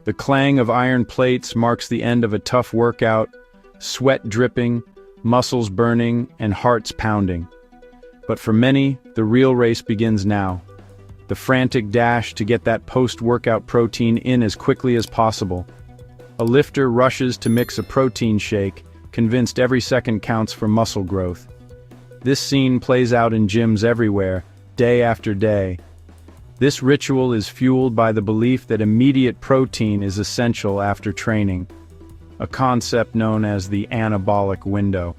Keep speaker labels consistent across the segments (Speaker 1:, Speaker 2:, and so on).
Speaker 1: The clang of iron plates marks the end of a tough workout, sweat dripping, muscles burning, and hearts pounding. But for many, the real race begins now. The frantic dash to get that post-workout protein in as quickly as possible. A lifter rushes to mix a protein shake, convinced every second counts for muscle growth. This scene plays out in gyms everywhere, day after day. This ritual is fueled by the belief that immediate protein is essential after training, a concept known as the anabolic window.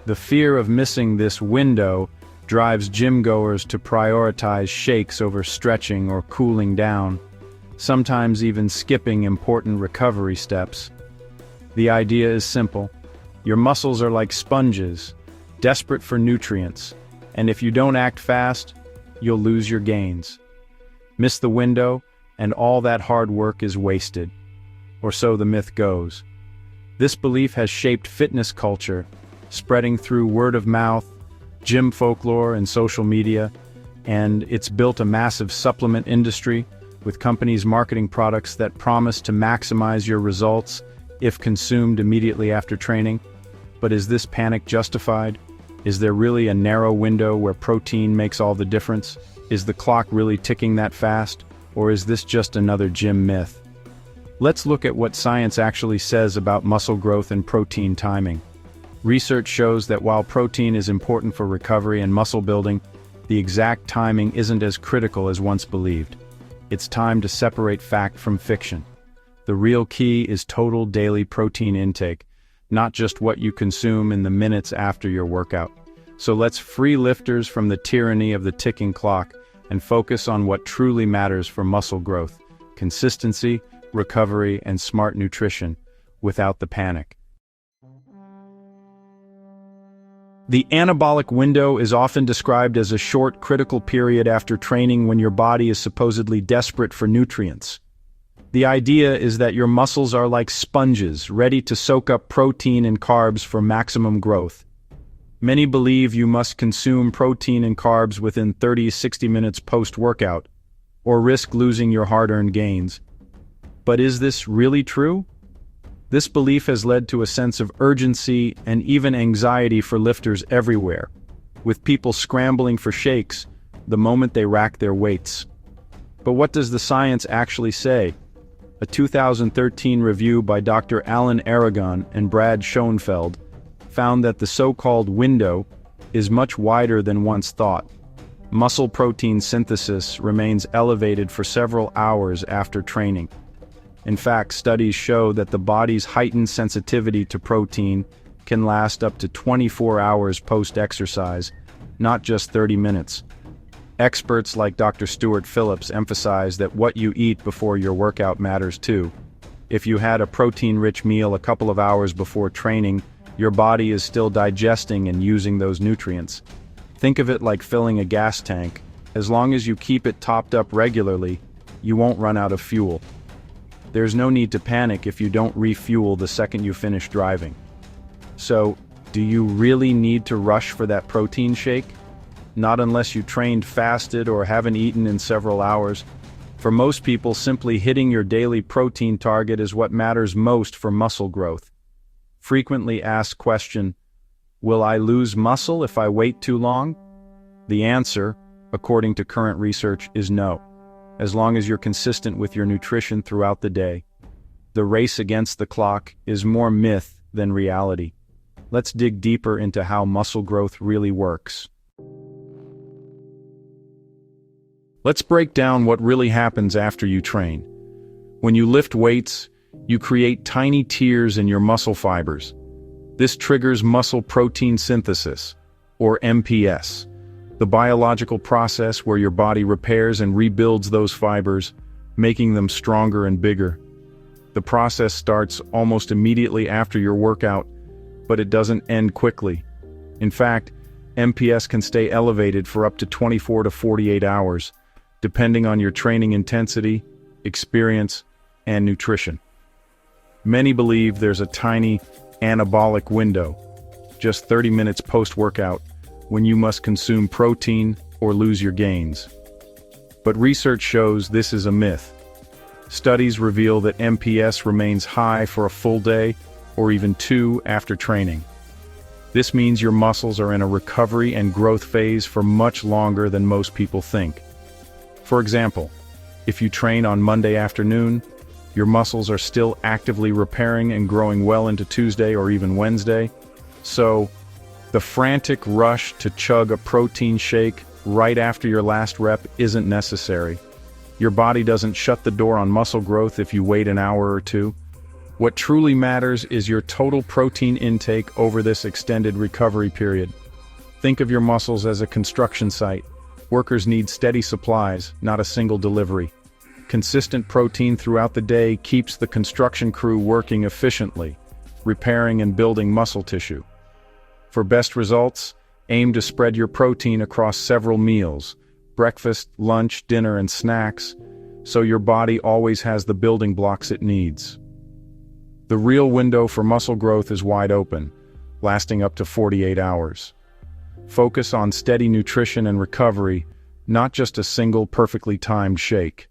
Speaker 1: The fear of missing this window drives gym-goers to prioritize shakes over stretching or cooling down, sometimes even skipping important recovery steps. The idea is simple. Your muscles are like sponges, desperate for nutrients, and if you don't act fast, you'll lose your gains. Miss the window, and all that hard work is wasted. Or so the myth goes. This belief has shaped fitness culture, spreading through word of mouth, gym folklore, and social media, and it's built a massive supplement industry with companies marketing products that promise to maximize your results if consumed immediately after training. But is this panic justified? Is there really a narrow window where protein makes all the difference? Is the clock really ticking that fast, or is this just another gym myth? Let's look at what science actually says about muscle growth and protein timing. Research shows that while protein is important for recovery and muscle building, the exact timing isn't as critical as once believed. It's time to separate fact from fiction. The real key is total daily protein intake, not just what you consume in the minutes after your workout. So let's free lifters from the tyranny of the ticking clock and focus on what truly matters for muscle growth: consistency, recovery, and smart nutrition, without the panic. The anabolic window is often described as a short, critical period after training when your body is supposedly desperate for nutrients. The idea is that your muscles are like sponges, ready to soak up protein and carbs for maximum growth. Many believe you must consume protein and carbs within 30-60 minutes post-workout, or risk losing your hard-earned gains. But is this really true? This belief has led to a sense of urgency and even anxiety for lifters everywhere, with people scrambling for shakes the moment they rack their weights. But what does the science actually say? A 2013 review by Dr. Alan Aragon and Brad Schoenfeld found that the so-called window is much wider than once thought. Muscle protein synthesis remains elevated for several hours after training. In fact, studies show that the body's heightened sensitivity to protein can last up to 24 hours post-exercise, not just 30 minutes. Experts like Dr. Stuart Phillips emphasize that what you eat before your workout matters too. If you had a protein-rich meal a couple of hours before training, your body is still digesting and using those nutrients. Think of it like filling a gas tank. As long as you keep it topped up regularly, you won't run out of fuel. There's no need to panic if you don't refuel the second you finish driving. So, do you really need to rush for that protein shake? Not unless you trained fasted or haven't eaten in several hours. For most people, simply hitting your daily protein target is what matters most for muscle growth. Frequently asked question, will I lose muscle if I wait too long? The answer, according to current research, is no, as long as you're consistent with your nutrition throughout the day. The race against the clock is more myth than reality. Let's dig deeper into how muscle growth really works. Let's break down what really happens after you train. When you lift weights, you create tiny tears in your muscle fibers. This triggers muscle protein synthesis, or MPS, the biological process where your body repairs and rebuilds those fibers, making them stronger and bigger. The process starts almost immediately after your workout, but it doesn't end quickly. In fact, MPS can stay elevated for up to 24 to 48 hours, depending on your training intensity, experience, and nutrition. Many believe there's a tiny anabolic window, just 30 minutes post-workout, when you must consume protein or lose your gains. But research shows this is a myth. Studies reveal that MPS remains high for a full day or even two after training. This means your muscles are in a recovery and growth phase for much longer than most people think. For example, if you train on Monday afternoon, your muscles are still actively repairing and growing well into Tuesday or even Wednesday. So, the frantic rush to chug a protein shake right after your last rep isn't necessary. Your body doesn't shut the door on muscle growth if you wait an hour or two. What truly matters is your total protein intake over this extended recovery period. Think of your muscles as a construction site. Workers need steady supplies, not a single delivery. Consistent protein throughout the day keeps the construction crew working efficiently, repairing and building muscle tissue. For best results, aim to spread your protein across several meals, breakfast, lunch, dinner, and snacks, so your body always has the building blocks it needs. The real window for muscle growth is wide open, lasting up to 48 hours. Focus on steady nutrition and recovery, not just a single perfectly timed shake.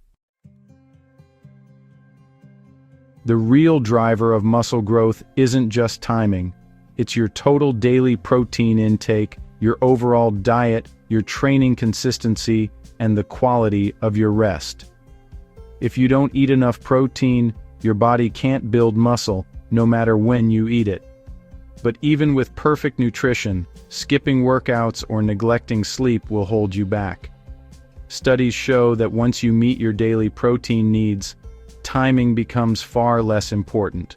Speaker 1: The real driver of muscle growth isn't just timing. It's your total daily protein intake, your overall diet, your training consistency, and the quality of your rest. If you don't eat enough protein, your body can't build muscle, no matter when you eat it. But even with perfect nutrition, skipping workouts or neglecting sleep will hold you back. Studies show that once you meet your daily protein needs, timing becomes far less important.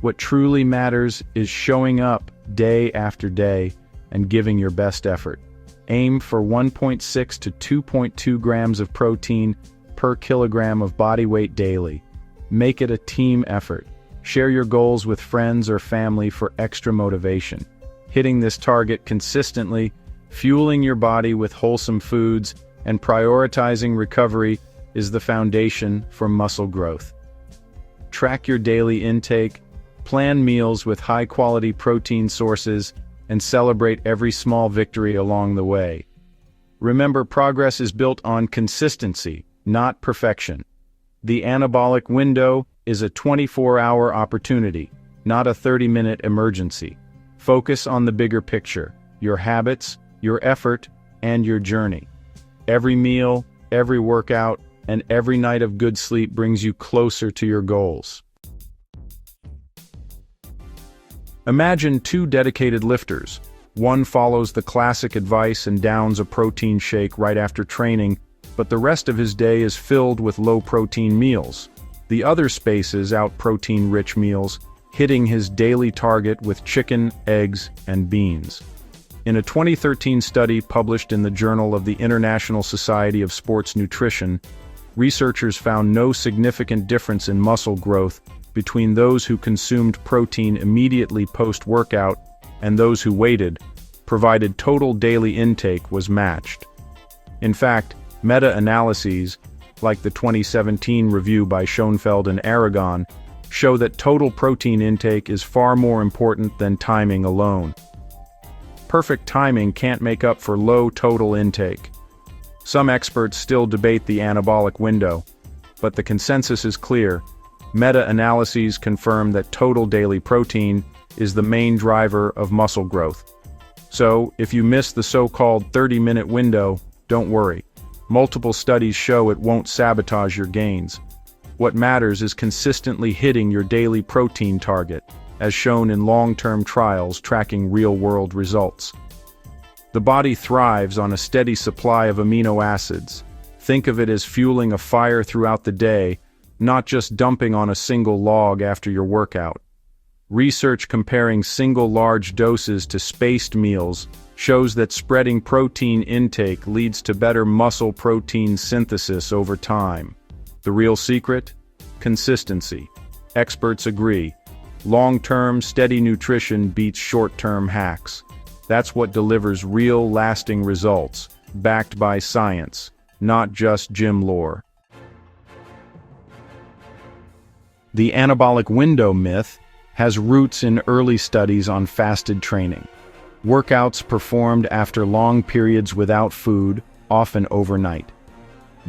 Speaker 1: What truly matters is showing up day after day and giving your best effort. Aim for 1.6 to 2.2 grams of protein per kilogram of body weight daily. Make it a team effort. Share your goals with friends or family for extra motivation. Hitting this target consistently, fueling your body with wholesome foods, and prioritizing recovery is the foundation for muscle growth. Track your daily intake, plan meals with high-quality protein sources, and celebrate every small victory along the way. Remember, progress is built on consistency, not perfection. The anabolic window is a 24-hour opportunity, not a 30-minute emergency. Focus on the bigger picture, your habits, your effort, and your journey. Every meal, every workout, and every night of good sleep brings you closer to your goals. Imagine two dedicated lifters. One follows the classic advice and downs a protein shake right after training, but the rest of his day is filled with low-protein meals. The other spaces out protein-rich meals, hitting his daily target with chicken, eggs, and beans. In a 2013 study published in the Journal of the International Society of Sports Nutrition, researchers found no significant difference in muscle growth between those who consumed protein immediately post-workout and those who waited, provided total daily intake was matched. In fact, meta-analyses, like the 2017 review by Schoenfeld and Aragon, show that total protein intake is far more important than timing alone. Perfect timing can't make up for low total intake. Some experts still debate the anabolic window, but the consensus is clear. Meta-analyses confirm that total daily protein is the main driver of muscle growth. So, if you miss the so-called 30-minute window, don't worry. Multiple studies show it won't sabotage your gains. What matters is consistently hitting your daily protein target, as shown in long-term trials tracking real-world results. The body thrives on a steady supply of amino acids. Think of it as fueling a fire throughout the day, not just dumping on a single log after your workout. Research comparing single large doses to spaced meals shows that spreading protein intake leads to better muscle protein synthesis over time. The real secret? Consistency. Experts agree. Long-term, steady nutrition beats short-term hacks. That's what delivers real, lasting results, backed by science, not just gym lore. The anabolic window myth has roots in early studies on fasted training. Workouts performed after long periods without food, often overnight.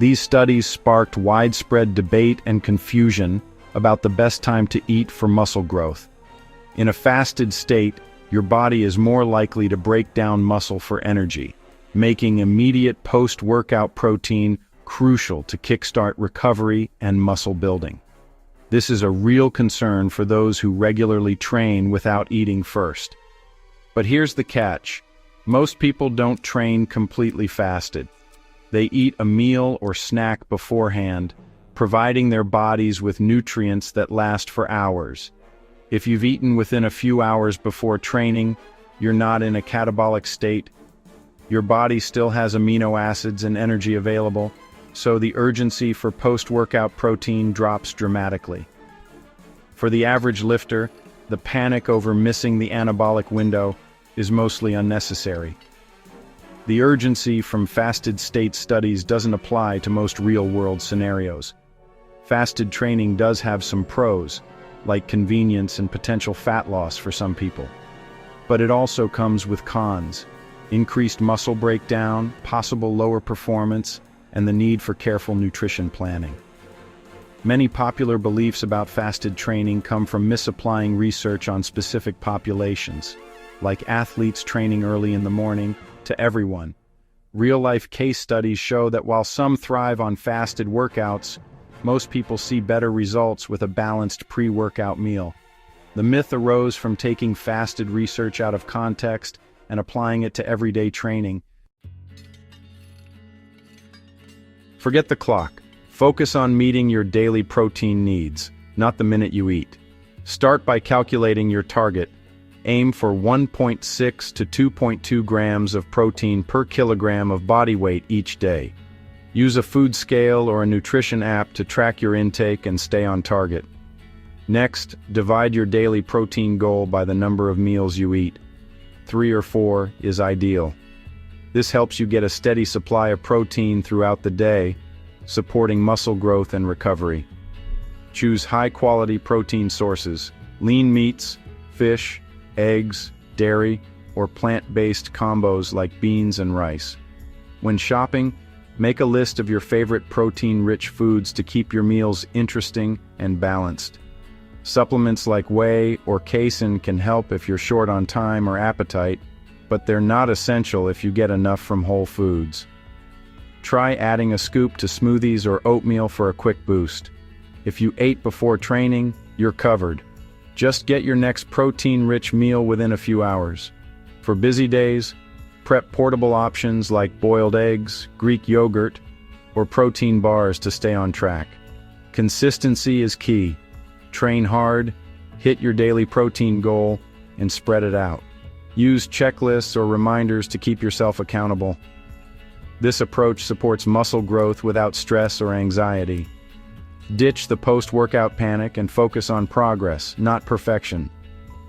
Speaker 1: These studies sparked widespread debate and confusion about the best time to eat for muscle growth. In a fasted state, your body is more likely to break down muscle for energy, making immediate post-workout protein crucial to kickstart recovery and muscle building. This is a real concern for those who regularly train without eating first. But here's the catch. Most people don't train completely fasted. They eat a meal or snack beforehand, providing their bodies with nutrients that last for hours. If you've eaten within a few hours before training, you're not in a catabolic state. Your body still has amino acids and energy available, so the urgency for post-workout protein drops dramatically. For the average lifter, the panic over missing the anabolic window is mostly unnecessary. The urgency from fasted state studies doesn't apply to most real-world scenarios. Fasted training does have some pros, like convenience and potential fat loss for some people. But it also comes with cons: increased muscle breakdown, possible lower performance, and the need for careful nutrition planning. Many popular beliefs about fasted training come from misapplying research on specific populations, like athletes training early in the morning, to everyone. Real-life case studies show that while some thrive on fasted workouts, most people see better results with a balanced pre-workout meal. The myth arose from taking fasted research out of context and applying it to everyday training. Forget the clock. Focus on meeting your daily protein needs, not the minute you eat. Start by calculating your target. Aim for 1.6 to 2.2 grams of protein per kilogram of body weight each day. Use a food scale or a nutrition app to track your intake and stay on target. Next, divide your daily protein goal by the number of meals you eat. 3 or 4 is ideal. This helps you get a steady supply of protein throughout the day, supporting muscle growth and recovery. Choose high-quality protein sources: lean meats, fish, eggs, dairy, or plant-based combos like beans and rice. When shopping, make a list of your favorite protein-rich foods to keep your meals interesting and balanced. Supplements like whey or casein can help if you're short on time or appetite, but they're not essential if you get enough from whole foods. Try adding a scoop to smoothies or oatmeal for a quick boost. If you ate before training, you're covered. Just get your next protein-rich meal within a few hours. For busy days, prep portable options like boiled eggs, Greek yogurt, or protein bars to stay on track. Consistency is key. Train hard, hit your daily protein goal, and spread it out. Use checklists or reminders to keep yourself accountable. This approach supports muscle growth without stress or anxiety. Ditch the post-workout panic and focus on progress, not perfection.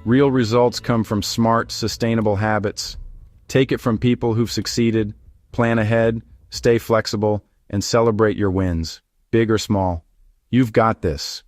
Speaker 1: Real results come from smart, sustainable habits. Take it from people who've succeeded. Plan ahead, stay flexible, and celebrate your wins, big or small. You've got this.